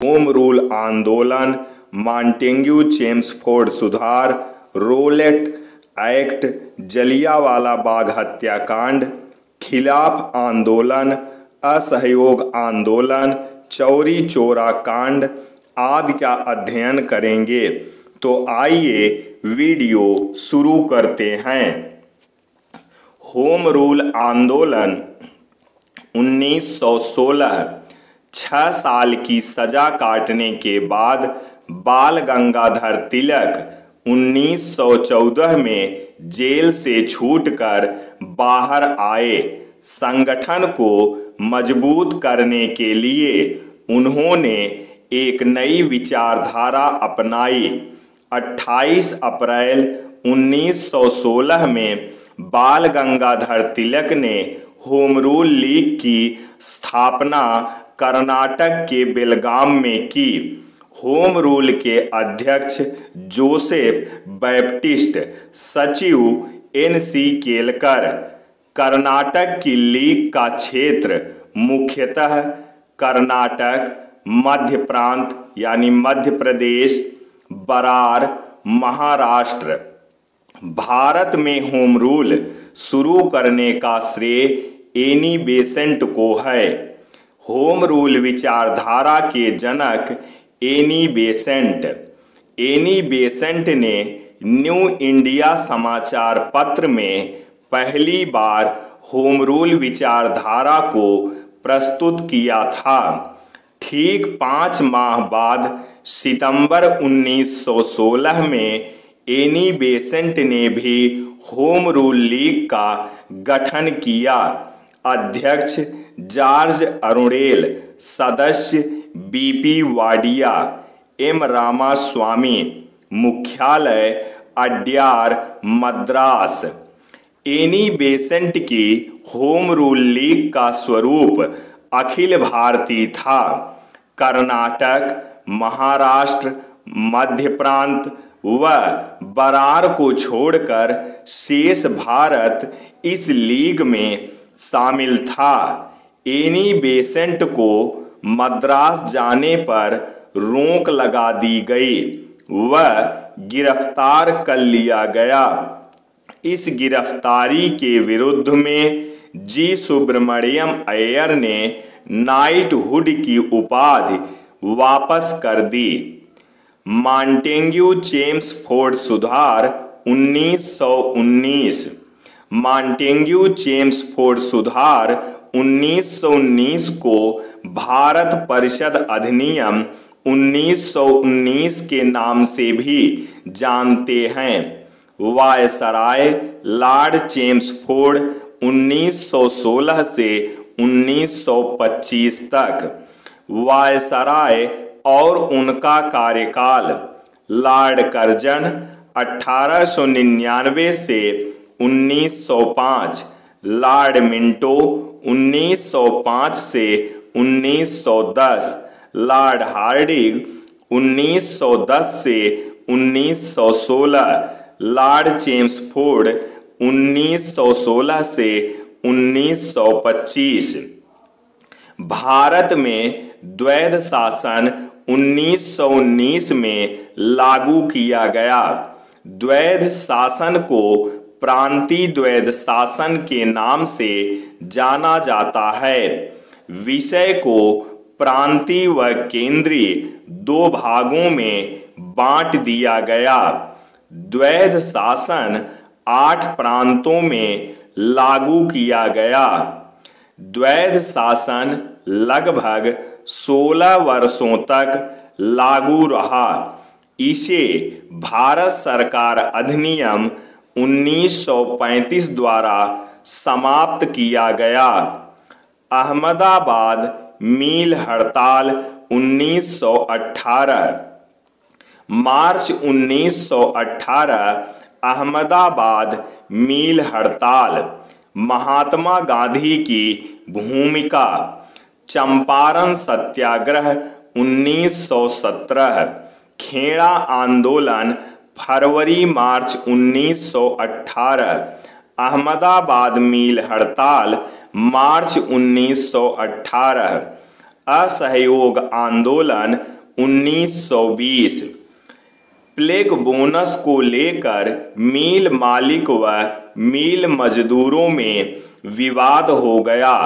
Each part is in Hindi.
होम रूल आंदोलन, मॉन्टेग्यू चेम्सफोर्ड सुधार, रोलेट एक्ट, जलियांवाला बाग हत्याकांड, खिलाफ आंदोलन, असहयोग आंदोलन, चौरी चौरा कांड आदि का अध्ययन करेंगे। तो आइए वीडियो शुरू करते हैं। होम रूल आंदोलन 1916। 6 साल की सजा काटने के बाद बाल गंगाधर तिलक 1914 में जेल से छूटकर बाहर आए। संगठन को मजबूत करने के लिए उन्होंने एक नई विचारधारा अपनाई। 28 अप्रैल 1916 में बाल गंगाधर तिलक ने होम रूल लीग की स्थापना कर्नाटक के बेलगाम में की। होम रूल के अध्यक्ष जोसेफ बैप्टिस्ट, सचिव एन.सी. केलकर। कर्नाटक की लीग का क्षेत्र मुख्यतः कर्नाटक, मध्य प्रांत यानी मध्य प्रदेश, बरार, महाराष्ट्र। भारत में होम रूल शुरू करने का श्रेय एनी बेसेंट को है। होम रूल विचारधारा के जनक एनी बेसेंट ने न्यू इंडिया समाचार पत्र में पहली बार होम रूल विचारधारा को प्रस्तुत किया था। ठीक 5 माह बाद सितंबर 1916 में एनी बेसेंट ने भी होम रूल लीग का गठन किया। अध्यक्ष जॉर्ज अरुणेल, सदस्य बीपी वाडिया, एम रामास्वामी। मुख्यालय अड्यार, मद्रास। एनी बेसेंट की होम रूल लीग का स्वरूप अखिल भारतीय था। कर्नाटक, महाराष्ट्र, मध्य प्रांत व बरार को छोड़कर शेष भारत इस लीग में शामिल था। एनी बेसेंट को मद्रास जाने पर रोक लगा दी गई व गिरफ्तार कर लिया गया। इस गिरफ्तारी के विरुद्ध में जी सुब्रमण्यम अय्यर ने नाइटहुड की उपाधि वापस कर दी। मॉन्टेग्यू चेम्सफोर्ड सुधार 1919। मॉन्टेग्यू चेम्सफोर्ड सुधार 1919 को भारत परिषद अधिनियम 1919 के नाम से भी जानते हैं। वायसराय लॉर्ड चेम्सफोर्ड 1916 से 1925 तक। वायसराय और उनका कार्यकाल। लॉर्ड कर्जन 1899 से 1905, लॉर्ड मिंटो 1905 से 1910, लॉर्ड हार्डिंग 1910 से 1916, लॉर्ड चेम्सफोर्ड 1916 से 1925। भारत में द्वैध शासन 1919 में लागू किया गया। द्वैध शासन को प्रांतीय द्वैध शासन के नाम से जाना जाता है। विषय को प्रांतीय व केंद्रीय 2 भागों में बांट दिया गया। द्वैध शासन 8 प्रांतों में लागू किया गया। द्वैध शासन लगभग 16 वर्षों तक लागू रहा। इसे भारत सरकार अधिनियम 1935 द्वारा समाप्त किया गया। अहमदाबाद मिल हड़ताल 1918। मार्च 1918 अहमदाबाद मिल हड़ताल। महात्मा गांधी की भूमिका। चंपारण सत्याग्रह 1917। खेड़ा आंदोलन फरवरी मार्च 1918। अहमदाबाद मिल हड़ताल मार्च 1918। असहयोग आंदोलन 1920। प्लेग बोनस को लेकर मिल मालिक व मिल मजदूरों में विवाद हो गया।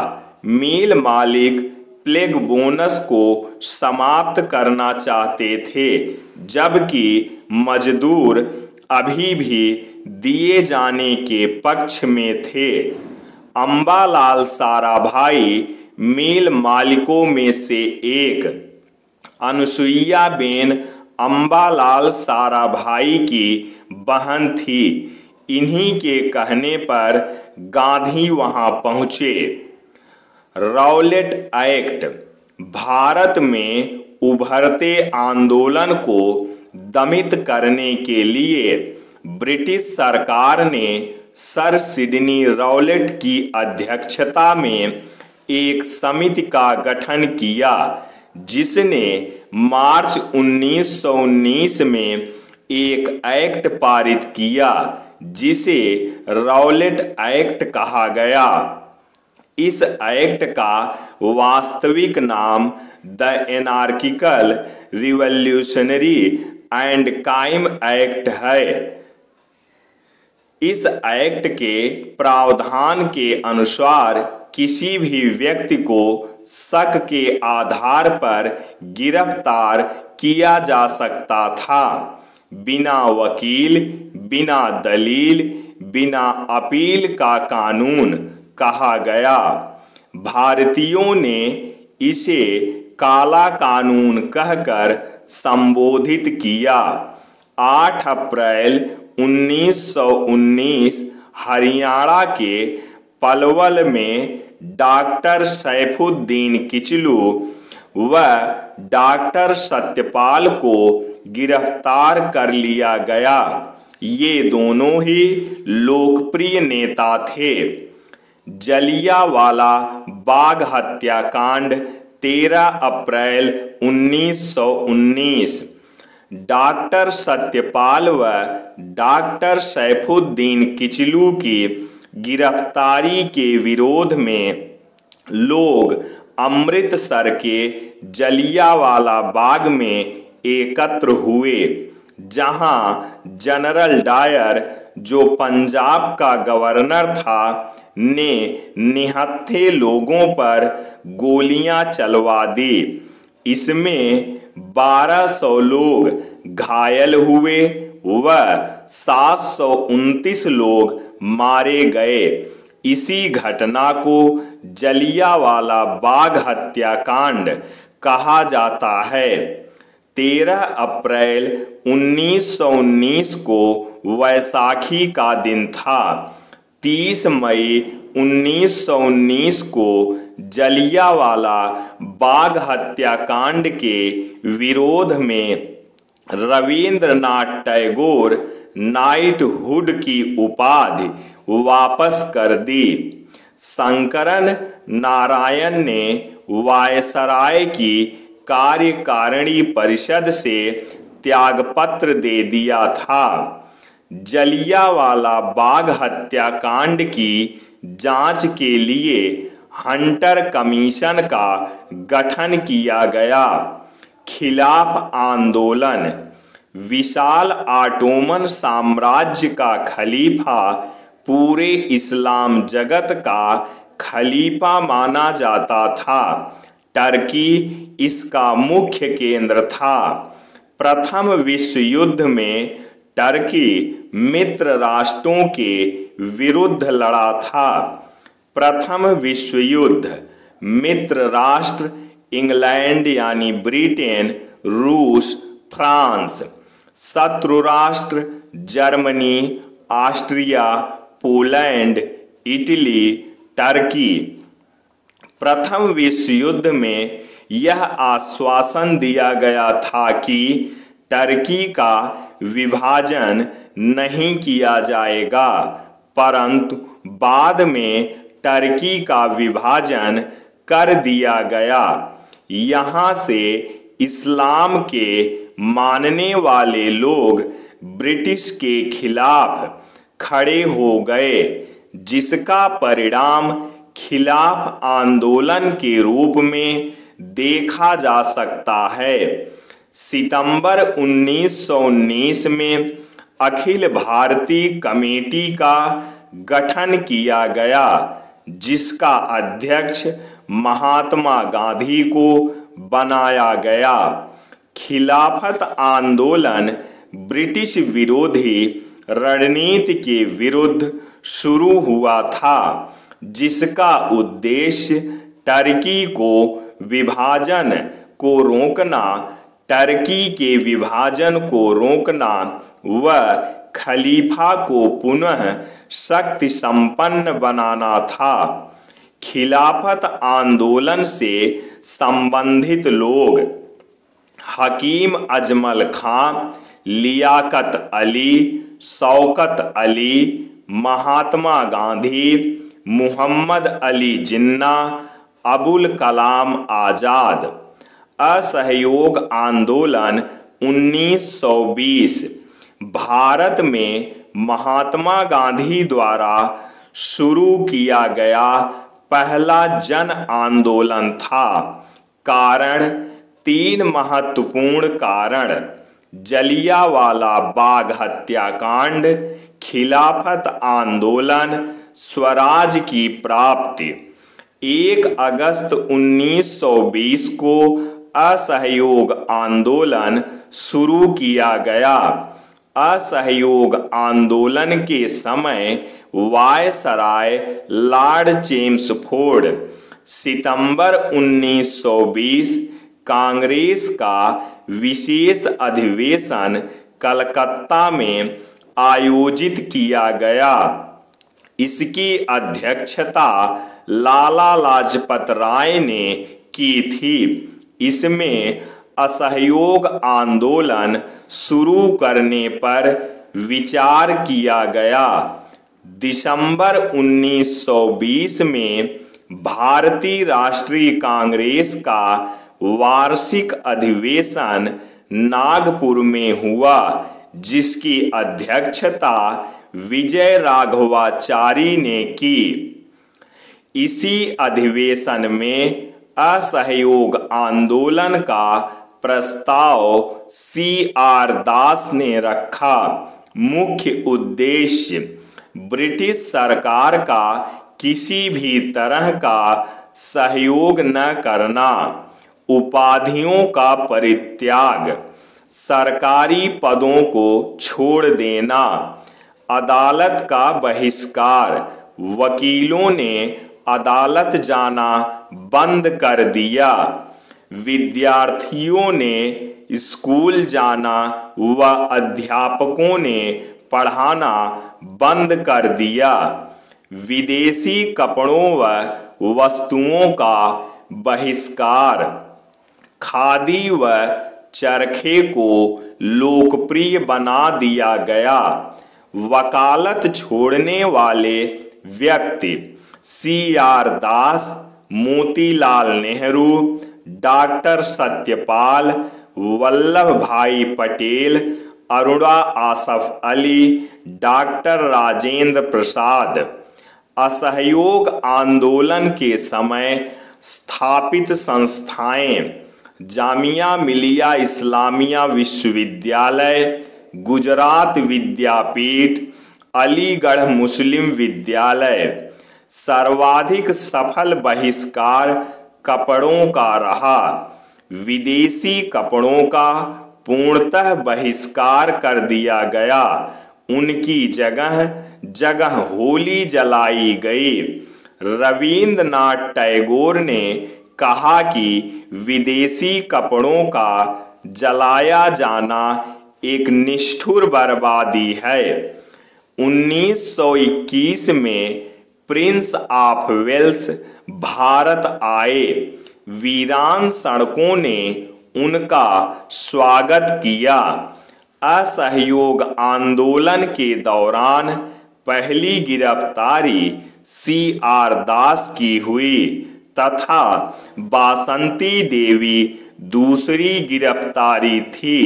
मिल मालिक प्लेग बोनस को समाप्त करना चाहते थे, जबकि मजदूर अभी भी दिए जाने के पक्ष में थे। अंबालाल साराभाई मिल मालिकों में से एक। अनुसुईया बेन अंबालाल साराभाई की बहन थी। इन्हीं के कहने पर गांधी वहां पहुंचे। रॉलेट एक्ट भारत में उभरते आंदोलन को दमित करने के लिए ब्रिटिश सरकार ने सर सिडनी रॉलेट की अध्यक्षता में एक समिति का गठन किया, जिसने मार्च 1919 में एक एक्ट पारित किया, जिसे रॉलेट एक्ट कहा गया। इस एक्ट का वास्तविक नाम the anarchical revolutionary and crime act है। इस एक्ट के प्रावधान के अनुसार किसी भी व्यक्ति को शक के आधार पर गिरफ्तार किया जा सकता था, बिना वकील, बिना दलील, बिना अपील का कानून कहा गया। भारतीयों ने इसे काला कानून कहकर संबोधित किया। 8 अप्रैल 1919 हरियाणा के पलवल में डॉक्टर सैफुद्दीन किचलू व डॉक्टर सत्यपाल को गिरफ्तार कर लिया गया। ये दोनों ही लोकप्रिय नेता थे। जलियांवाला बाग हत्याकांड 13 अप्रैल 1919। डॉक्टर सत्यपाल व डॉक्टर सैफुद्दीन किचलू की गिरफ्तारी के विरोध में लोग अमृतसर के जलियांवाला बाग में एकत्र हुए, जहां जनरल डायर, जो पंजाब का गवर्नर था, ने निहत्थे लोगों पर गोलियां चलवा दी। इसमें 1200 लोग घायल हुए व 729 लोग मारे गए। इसी घटना को जलियांवाला बाग हत्याकांड कहा जाता है। 13 अप्रैल 1919 को वैसाखी का दिन था। 30 मई 1919 को जलियांवाला बाग हत्याकांड के विरोध में रविंद्रनाथ टैगोर नाइटहुड की उपाधि वापस कर दी। शंकरन नारायण ने वायसराय की कार्यकारिणी परिषद से त्यागपत्र दे दिया था। जलियांवाला बाग हत्याकांड की जांच के लिए हंटर कमीशन का गठन किया गया। खिलाफ आंदोलन। विशाल ऑटोमन साम्राज्य का खलीफा पूरे इस्लाम जगत का खलीफा माना जाता था। टर्की इसका मुख्य केंद्र था। प्रथम विश्व युद्ध में टर्की मित्र राष्ट्रों के विरुद्ध लड़ा था। प्रथम विश्व युद्ध मित्र राष्ट्र इंग्लैंड यानी ब्रिटेन, रूस, फ्रांस। शत्रु राष्ट्र Germany, Austria, Poland, Italy, Turkey. प्रथम विश्व युद्ध में यह आश्वासन दिया गया था कि टर्की का विभाजन नहीं किया जाएगा, परंतु बाद में टर्की का विभाजन कर दिया गया। यहाँ से इस्लाम के मानने वाले लोग ब्रिटिश के खिलाफ खड़े हो गए, जिसका परिणाम खिलाफ आंदोलन के रूप में देखा जा सकता है। सितंबर 1919 में अखिल भारतीय कमेटी का गठन किया गया, जिसका अध्यक्ष महात्मा गांधी को बनाया गया। खिलाफत आंदोलन ब्रिटिश विरोधी रणनीति के विरुद्ध शुरू हुआ था, जिसका उद्देश्य टर्की को विभाजन को रोकना, टर्की के विभाजन को रोकना व खलीफा को पुनः शक्ति संपन्न बनाना था। खिलाफत आंदोलन से संबंधित लोग हकीम अजमल खां, लियाकत अली, शौकत अली, महात्मा गांधी, मुहम्मद अली जिन्ना, अबुल कलाम आजाद। असहयोग आंदोलन 1920 भारत में महात्मा गांधी द्वारा शुरू किया गया पहला जन आंदोलन था। कारण 3 महत्वपूर्ण कारण: जलियांवाला बाग हत्याकांड, खिलाफत आंदोलन, स्वराज की प्राप्ति। 1 अगस्त 1920 को असहयोग आंदोलन शुरू किया गया। असहयोग आंदोलन के समय वायसराय लॉर्ड चेम्सफोर्ड सितंबर 1920 कांग्रेस का विशेष अधिवेशन कलकत्ता में आयोजित किया गया। इसकी अध्यक्षता लाला लाजपत राय ने की थी। इसमें असहयोग आंदोलन शुरू करने पर विचार किया गया। दिसंबर 1920 में भारतीय राष्ट्रीय कांग्रेस का वार्षिक अधिवेशन नागपुर में हुआ, जिसकी अध्यक्षता विजय राघवाचारी ने की। इसी अधिवेशन में असहयोग आंदोलन का प्रस्ताव C.R. दास ने रखा। मुख्य उद्देश्य ब्रिटिश सरकार का किसी भी तरह का सहयोग न करना, उपाधियों का परित्याग, सरकारी पदों को छोड़ देना, अदालत का बहिष्कार, वकीलों ने अदालत जाना बंद कर दिया, विद्यार्थियों ने स्कूल जाना व अध्यापकों ने पढ़ाना बंद कर दिया, विदेशी कपड़ों व वस्तुओं का बहिष्कार, खादी व चरखे को लोकप्रिय बना दिया गया। वकालत छोड़ने वाले व्यक्ति C.R. दास, मोतीलाल नेहरू, डॉक्टर सत्यपाल, वल्लभ भाई पटेल, अरुणा आसफ अली, डॉक्टर राजेंद्र प्रसाद। असहयोग आंदोलन के समय स्थापित संस्थाएं: जामिया मिलिया इस्लामिया विश्वविद्यालय, गुजरात विद्यापीठ, अलीगढ़ मुस्लिम विद्यालय। सर्वाधिक सफल बहिष्कार कपड़ों का रहा। विदेशी कपड़ों का पूर्णतः बहिष्कार कर दिया गया। उनकी जगह जगह होली जलाई गई। रविंद्रनाथ टैगोर ने कहा कि विदेशी कपड़ों का जलाया जाना एक निष्ठुर बर्बादी है। 1921 में प्रिंस ऑफ वेल्स भारत आए। वीरान सड़कों ने उनका स्वागत किया। असहयोग आंदोलन के दौरान पहली गिरफ्तारी C.R. दास की हुई तथा बासंती देवी दूसरी गिरफ्तारी थी।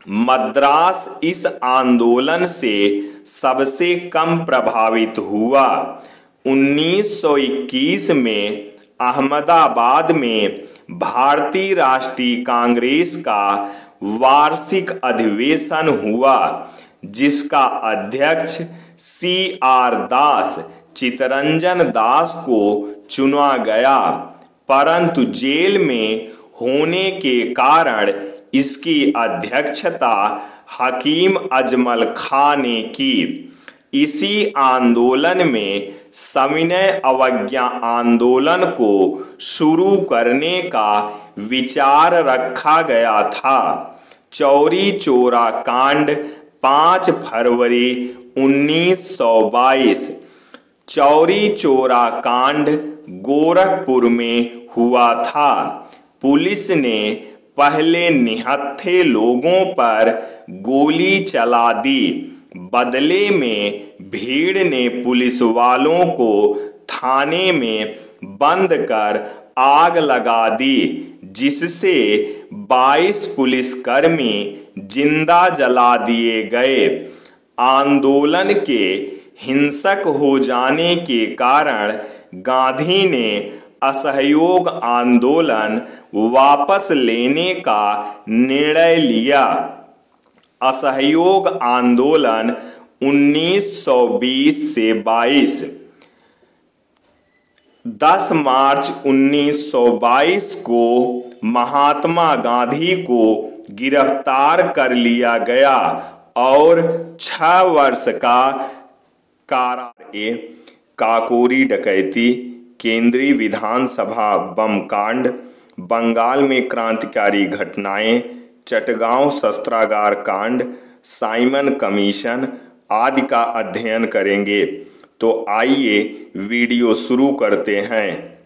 मद्रास इस आंदोलन से सबसे कम प्रभावित हुआ। 1921 में अहमदाबाद में भारतीय राष्ट्रीय कांग्रेस का वार्षिक अधिवेशन हुआ, जिसका अध्यक्ष CR दास चितरंजन दास को चुना गया, परंतु जेल में होने के कारण इसकी अध्यक्षता हकीम अजमल खां ने की। इसी आंदोलन में सविनय अवज्ञा आंदोलन को शुरू करने का विचार रखा गया था। चौरी चौरा कांड 5 फरवरी 1922। चौरी चौरा कांड गोरखपुर में हुआ था। पुलिस ने पहले निहत्थे लोगों पर गोली चला दी। बदले में भीड़ ने पुलिस वालों को थाने में बंद कर आग लगा दी, जिससे 22 पुलिसकर्मी जिंदा जला दिए गए। आंदोलन के हिंसक हो जाने के कारण गांधी ने असहयोग आंदोलन वापस लेने का निर्णय लिया। असहयोग आंदोलन 1920 से 22। 10 मार्च 1922 को महात्मा गांधी को गिरफ्तार कर लिया गया और 6 वर्ष का कारावास। काकोरी डकैती, केंद्रीय विधानसभा बम कांड, बंगाल में क्रांतिकारी घटनाएं, चटगांव शस्त्रागार कांड, साइमन कमीशन आदि का अध्ययन करेंगे। तो आइए वीडियो शुरू करते हैं।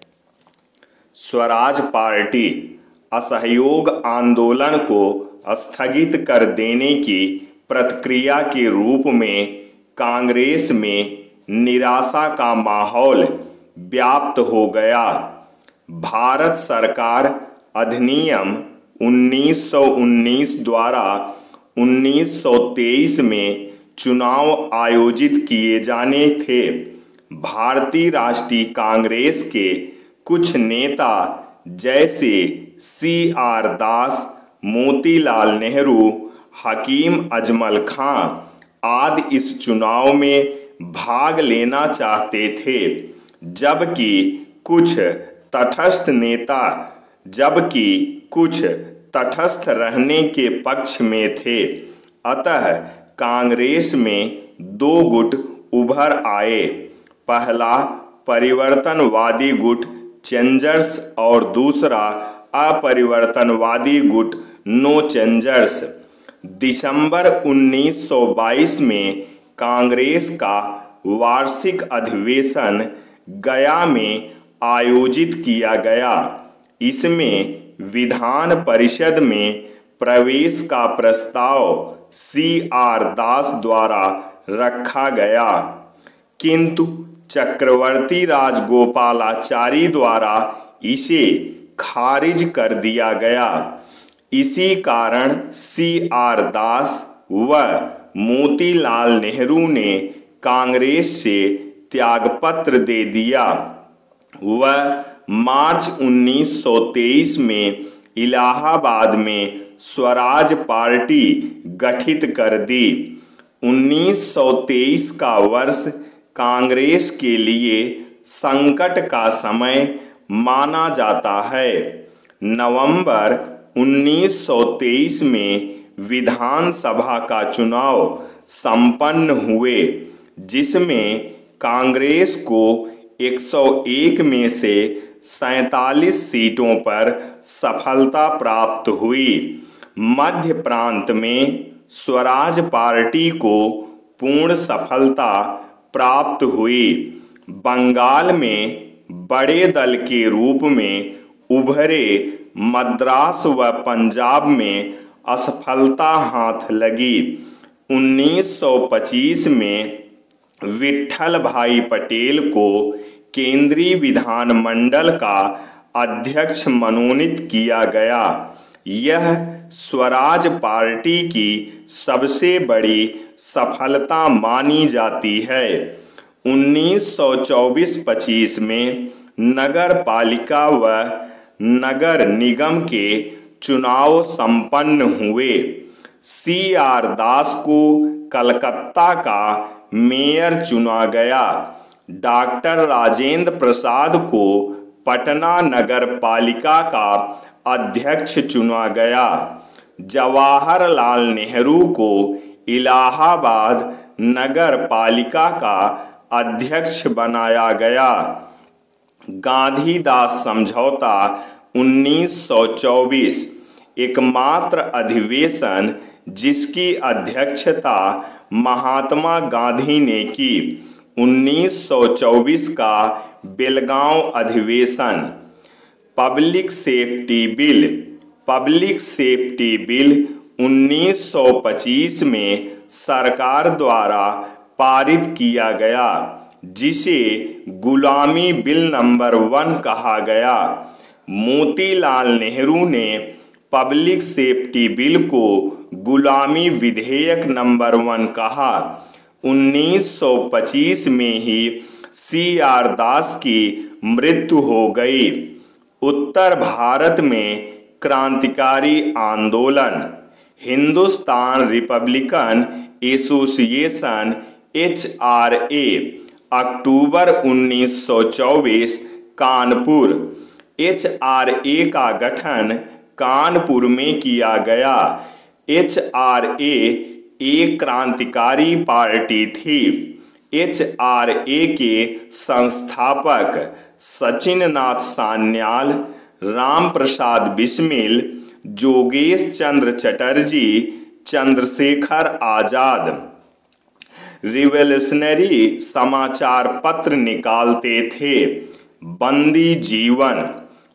स्वराज पार्टी असहयोग आंदोलन को स्थगित कर देने की प्रतिक्रिया के रूप में कांग्रेस में निराशा का माहौल व्याप्त हो गया। भारत सरकार अधिनियम 1919 द्वारा 1923 में चुनाव आयोजित किए जाने थे। भारतीय राष्ट्रीय कांग्रेस के कुछ नेता जैसे CR दास, मोतीलाल नेहरू, हकीम अजमल खां आदि इस चुनाव में भाग लेना चाहते थे, जबकि कुछ तटस्थ रहने के पक्ष में थे। अतः कांग्रेस में 2 गुट उभर आए। पहला परिवर्तनवादी गुट चेंजर्स और दूसरा अपरिवर्तनवादी गुट नो चेंजर्स। दिसंबर 1922 में कांग्रेस का वार्षिक अधिवेशन गया में आयोजित किया गया। इसमें विधान परिषद में प्रवेश का प्रस्ताव CR दास द्वारा रखा गया, किंतु चक्रवर्ती राजगोपालाचारी द्वारा इसे खारिज कर दिया गया। इसी कारण CR दास व मोतीलाल नेहरू ने कांग्रेस से त्यागपत्र दे दिया। वह मार्च 1923 में इलाहाबाद में स्वराज पार्टी गठित कर दी। 1923 का वर्ष कांग्रेस के लिए संकट का समय माना जाता है। नवंबर 1923 में विधानसभा का चुनाव संपन्न हुए, जिसमें कांग्रेस को 101 में से 47 सीटों पर सफलता प्राप्त हुई। मध्य प्रांत में स्वराज पार्टी को पूर्ण सफलता प्राप्त हुई। बंगाल में बड़े दल के रूप में उभरे मद्रास व पंजाब में असफलता हाथ लगी। 1925 में विट्ठल भाई पटेल को केंद्रीय विधानमंडल का अध्यक्ष मनोनीत किया गया। यह स्वराज पार्टी की सबसे बड़ी सफलता मानी जाती है। 1924-25 में नगर पालिका व नगर निगम के चुनाव संपन्न हुए। CR दास को कलकत्ता का मेयर चुना गया। डॉक्टर राजेंद्र प्रसाद को पटना नगर पालिका का अध्यक्ष चुना गया। जवाहरलाल नेहरू को इलाहाबाद नगर पालिका का अध्यक्ष बनाया गया। गांधीदास समझौता 1924 एकमात्र अधिवेशन जिसकी अध्यक्षता महात्मा गांधी ने की। 1924 का बेलगांव अधिवेशन। Public safety bill. Public safety bill 1925 में सरकार द्वारा पारित किया गया, जिसे गुलामी बिल नंबर 1 कहा गया। मोतीलाल नेहरू ने पब्लिक सेफ्टी बिल को गुलामी विधेयक नंबर 1 कहा। 1925 में ही CR दास की मृत्यु हो गई। उत्तर भारत में क्रांतिकारी आंदोलन। हिंदुस्तान रिपब्लिकन एसोसिएशन HRA अक्टूबर 1924 कानपुर। HRA का गठन कानपुर में किया गया। HRA एक क्रांतिकारी पार्टी थी। HRA के संस्थापक सचिननाथ सान्याल, राम प्रसाद बिस्मिल, जोगेश चंद्र चटर्जी, चंद्रशेखर आजाद रिवोल्यूशनरी समाचार पत्र निकालते थे। बंदी जीवन।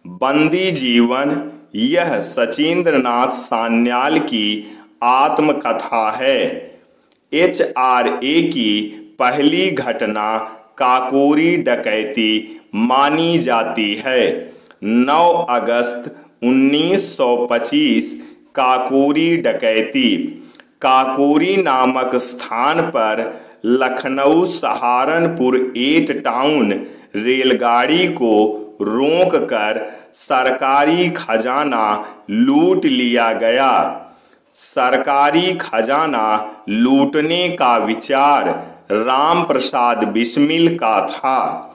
बंदी जीवन यह सचिंद्रनाथ सान्याल की आत्मकथा है। HRA की पहली घटना काकोरी डकैती मानी जाती है। 9 अगस्त 1925 काकोरी डकैती। काकोरी नामक स्थान पर लखनऊ सहारनपुर 8 टाउन रेलगाड़ी को रोककर सरकारी खजाना लूट लिया गया। सरकारी खजाना लूटने का विचार राम प्रसाद बिस्मिल का था।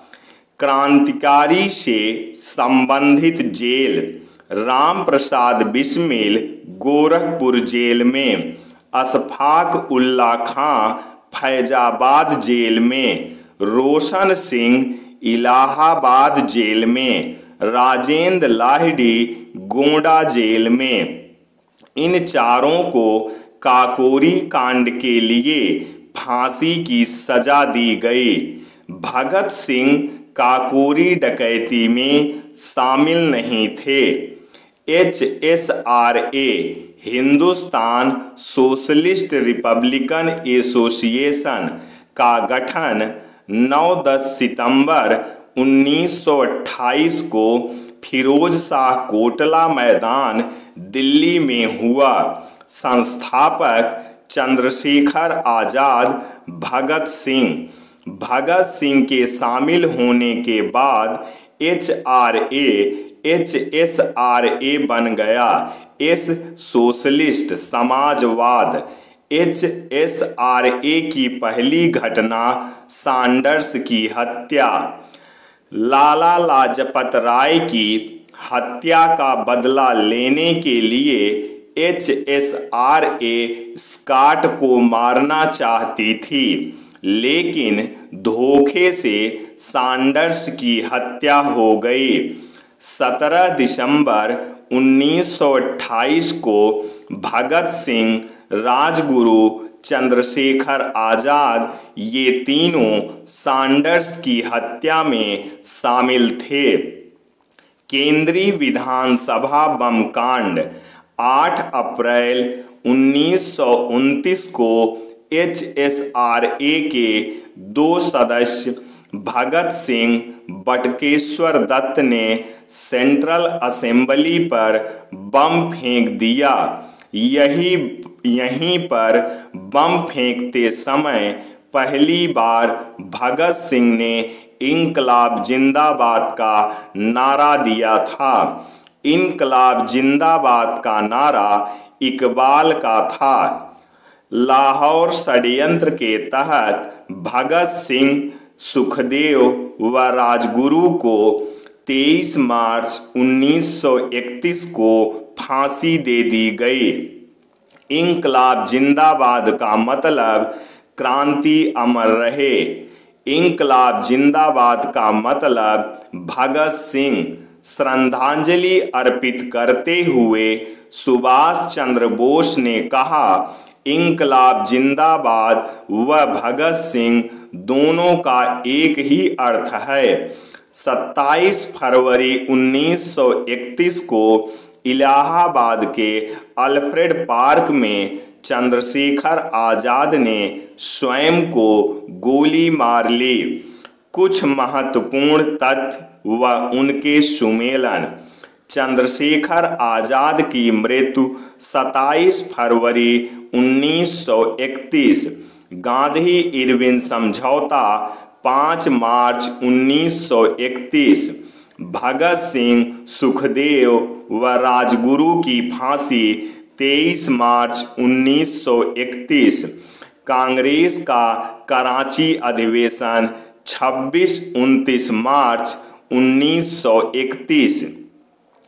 क्रांतिकारी से संबंधित जेल। राम प्रसाद बिस्मिल गोरखपुर जेल में, अशफाक उल्ला खां फैजाबाद जेल में, रोशन सिंह इलाहाबाद जेल में, राजेंद्र लाहिड़ी गोंडा जेल में। इन चारों को काकोरी कांड के लिए फांसी की सजा दी गई। भगत सिंह काकोरी डकैती में शामिल नहीं थे। HSRA Hindustan socialist Republican association का गठन 9-10 सितंबर 1928 को फिरोज शाह कोटला मैदान दिल्ली में हुआ। संस्थापक चंद्रशेखर आजाद, भगत सिंह। भगत सिंह के शामिल होने के बाद HRA HSRA बन गया। एस सोशलिस्ट समाजवाद। HSRA की पहली घटना सैंडर्स की हत्या। लाला लाजपत राय की हत्या का बदला लेने के लिए HSRA स्कॉट को मारना चाहती थी, लेकिन धोखे से सैंडर्स की हत्या हो गई। 17 दिसंबर 1928 को भगत सिंह, राजगुरु, चंद्रशेखर आजाद ये तीनों सैंडर्स की हत्या में शामिल थे। केंद्रीय विधानसभा बम कांड। 8 अप्रैल 1929 को HSRA के 2 सदस्य भगत सिंह, बटुकेश्वर दत्त ने सेंट्रल असेंबली पर बम फेंक दिया। यहीं पर बम फेंकते समय पहली बार भगत सिंह ने इंकलाब जिंदाबाद का नारा दिया था। इंकलाब जिंदाबाद का नारा इकबाल का था। लाहौर षड्यंत्र के तहत भगत सिंह, सुखदेव व राजगुरु को 23 मार्च 1931 को फांसी दे दी गई। इंकलाब जिंदाबाद का मतलब क्रांति अमर रहे। इंकलाब जिंदाबाद का मतलब भगत सिंह। श्रद्धांजलि अर्पित करते हुए सुभाष चंद्र बोस ने कहा, इंकलाब जिंदाबाद व भगत सिंह दोनों का एक ही अर्थ है। 27 फरवरी 1931 को इलाहाबाद के अल्फ्रेड पार्क में चंद्रशेखर आजाद ने स्वयं को गोली मार ली। कुछ महत्वपूर्ण तथ्य व उनके सुमेलन। चंद्रशेखर आजाद की मृत्यु 27 फरवरी 1931। गांधी इरविन समझौता 5 मार्च 1931। भगत सिंह, सुखदेव व राजगुरु की फांसी 23 मार्च 1931। कांग्रेस का कराची अधिवेशन 26-29 मार्च 1931।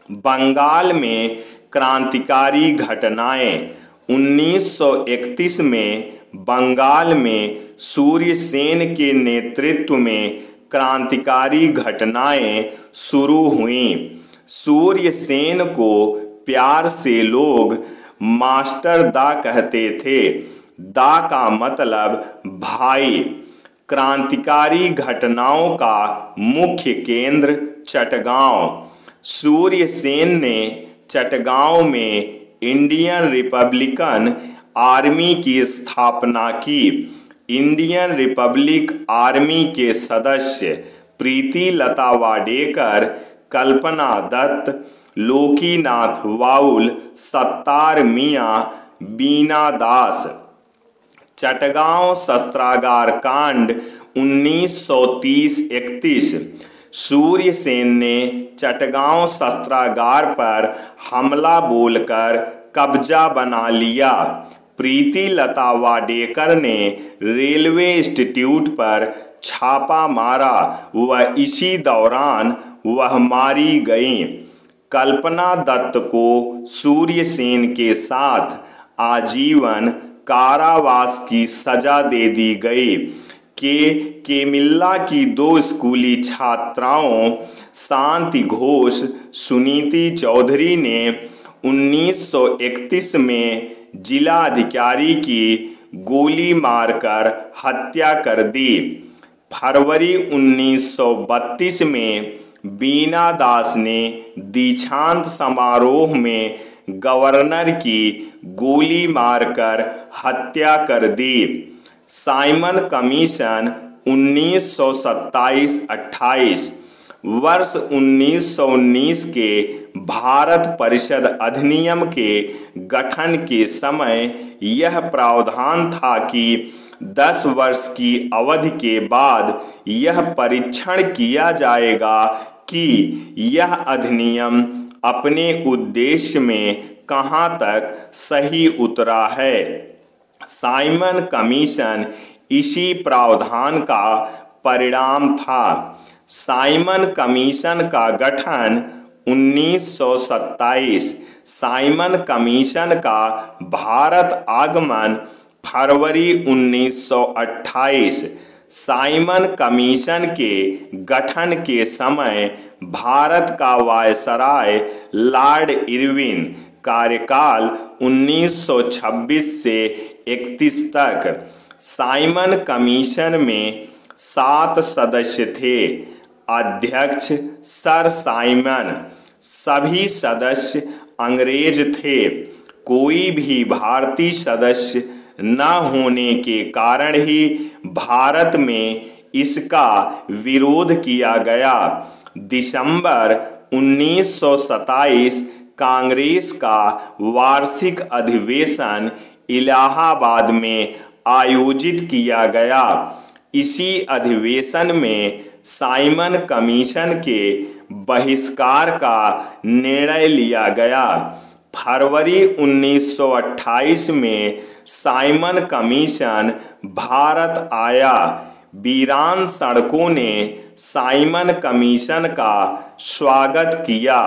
बंगाल में क्रांतिकारी घटनाएं। 1931 में बंगाल में सूर्य सेन के नेतृत्व में क्रांतिकारी घटनाएं शुरू हुईं। सूर्य सेन को प्यार से लोग मास्टर दा कहते थे। दा का मतलब भाई। क्रांतिकारी घटनाओं का मुख्य केंद्र चटगांव। सूर्य सेन ने चटगांव में इंडियन रिपब्लिकन आर्मी की स्थापना की। इंडियन रिपब्लिक आर्मी के सदस्य प्रीति लता वाडेकर, कल्पना दत्त, लोकीनाथ बाउल, सत्तार मियां, बीना दास। चटगांव शस्त्रागार कांड 1930-31। सूर्य सेन ने चटगांव शस्त्रागार पर हमला बोलकर कब्जा बना लिया। प्रीति लता वाडेकर ने रेलवे इंस्टीट्यूट पर छापा मारा व इसी दौरान वह मारी गई। कल्पना दत्त को सूर्य सेन के साथ आजीवन कारावास की सजा दे दी गई। केमिल्ला की 2 स्कूली छात्राओं शांति घोष, सुनीति चौधरी ने 1931 में जिला अधिकारी की गोली मारकर हत्या कर दी। फरवरी 1932 में बीना दास ने दीक्षांत समारोह में गवर्नर की गोली मारकर हत्या कर दी। Simon commission 1927-28। वर्ष 1919 के भारत परिषद अधिनियम के गठन के समय यह प्रावधान था कि 10 वर्ष की अवधि के बाद यह परीक्षण किया जाएगा कि यह अधिनियम अपने उद्देश्य में कहां तक सही उतरा है। साइमन कमीशन इसी प्रावधान का परिणाम था। साइमन कमीशन का गठन 1927। साइमन कमीशन का भारत आगमन फरवरी 1928। साइमन कमीशन के गठन के समय भारत का वायसराय लॉर्ड इरविन, कार्यकाल 1926 से 31 तक। साइमन कमीशन में 7 सदस्य थे। अध्यक्ष सर साइमन। सभी सदस्य अंग्रेज थे। कोई भी भारतीय सदस्य न होने के कारण ही भारत में इसका विरोध किया गया। दिसंबर 1927 कांग्रेस का वार्षिक अधिवेशन इलाहाबाद में आयोजित किया गया। इसी अधिवेशन में साइमन कमीशन के बहिष्कार का निर्णय लिया गया। फरवरी 1928 में साइमन कमीशन भारत आया। वीरान सड़कों ने साइमन कमीशन का स्वागत किया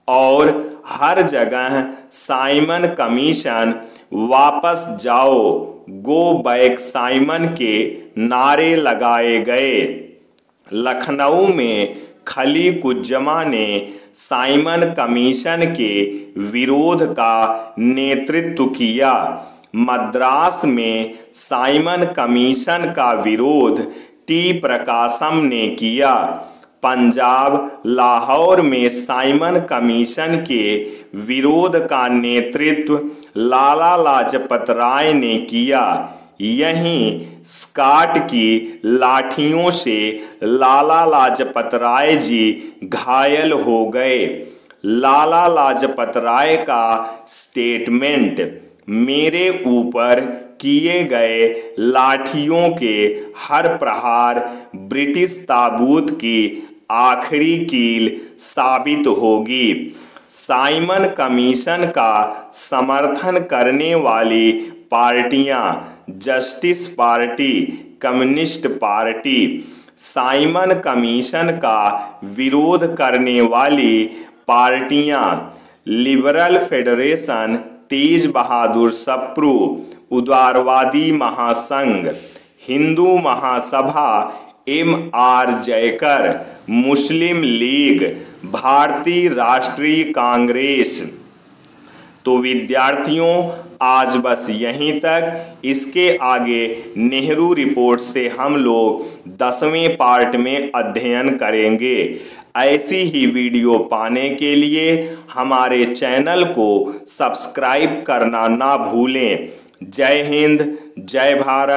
और हर जगह साइमन कमीशन वापस जाओ, गो बैक साइमन के नारे लगाए गए। लखनऊ में खलीकुज्जमा ने साइमन कमीशन के विरोध का नेतृत्व किया। मद्रास में साइमन कमीशन का विरोध टी प्रकाशम ने किया। पंजाब लाहौर में साइमन कमीशन के विरोध का नेतृत्व लाला लाजपत राय ने किया। यहीं स्कॉट की लाठियों से लाला लाजपत राय जी घायल हो गए। लाला लाजपत राय का स्टेटमेंट, मेरे ऊपर किए गए लाठियों के हर प्रहार ब्रिटिश ताबूत की आखिरी कील साबित होगी। साइमन कमीशन का समर्थन करने वाली पार्टियां justice party, communist party. Simon commission का विरोध करने वाली पार्टियां लिबरल फेडरेशन, तेज बहादुर सप्रू, उदारवादी महासंघ, हिंदू महासभा M.R. जयकर, मुस्लिम लीग, भारतीय राष्ट्रीय कांग्रेस। तो विद्यार्थियों, आज बस यहीं तक। इसके आगे नेहरू रिपोर्ट से हम लोग 10वें पार्ट में अध्ययन करेंगे। ऐसी ही वीडियो पाने के लिए हमारे चैनल को सब्सक्राइब करना ना भूलें। जय हिंद, जय भारत।